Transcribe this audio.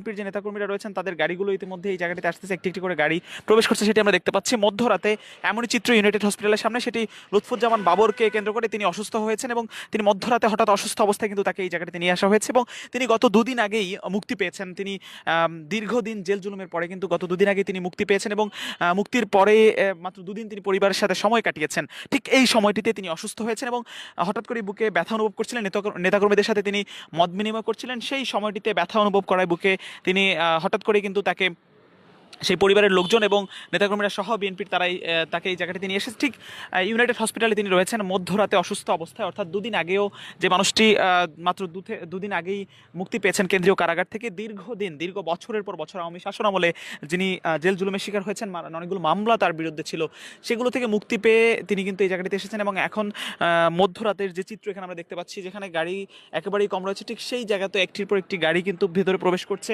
বিএনপির যে নেতাকর্মীরা রয়েছেন তাদের গাড়িগুলো ইতিমধ্যে এই জায়গাটিতে আসতেছে, একটি একটি করে গাড়ি প্রবেশ করছে, সেটি আমরা দেখতে পাচ্ছি। মধ্যরাতে এমনই চিত্র ইউনাইটেড হসপিটালের সামনে, সেটি লুৎফুজ্জামান বাবরকে কেন্দ্র করে। তিনি অসুস্থ হয়েছেন এবং তিনি মধ্যরাতে হঠাৎ অসুস্থ অবস্থায় কিন্তু তাকে এই জায়গাটিতে নিয়ে আসা হয়েছে এবং তিনি গত দুদিন আগেই মুক্তি পেয়েছেন। তিনি দীর্ঘদিন জেল জুলুমের পরে কিন্তু গত দুদিন আগে তিনি মুক্তি পেয়েছেন এবং মুক্তির পরে মাত্র দুদিন তিনি পরিবারের সাথে সময় কাটিয়েছেন। ঠিক এই সময়টিতে তিনি অসুস্থ হয়েছেন এবং হঠাৎ করে বুকে ব্যথা অনুভব করছিলেন। নেতাকর্মীদের সাথে তিনি মত বিনিময় করছিলেন, সেই সময়টিতে ব্যথা অনুভব করায় বুকে তিনি হঠাৎ করে কিন্তু তাকে সেই পরিবারের লোকজন এবং নেতাকর্মীরা সহ বিএনপির তারাই তাকে এই জায়গাটিতে নিয়ে এসেছে। ঠিক ইউনাইটেড হসপিটালে তিনি রয়েছেন মধ্যরাতে অসুস্থ অবস্থায়, অর্থাৎ দুদিন আগেও যে মানুষটি মাত্র দুদিন আগেই মুক্তি পেয়েছেন কেন্দ্রীয় কারাগার থেকে। দীর্ঘ বছরের পর বছর আওয়ামী শাসন আমলে যিনি জেল জুলুমের শিকার হয়েছেন, অনেকগুলো মামলা তার বিরুদ্ধে ছিল, সেগুলো থেকে মুক্তি পেয়ে তিনি কিন্তু এই জায়গাটিতে এসেছেন। এবং এখন মধ্যরাতের যে চিত্র এখানে আমরা দেখতে পাচ্ছি, যেখানে গাড়ি একেবারেই কম রয়েছে, ঠিক সেই জায়গাতে একটির পর একটি গাড়ি কিন্তু ভেতরে প্রবেশ করছে।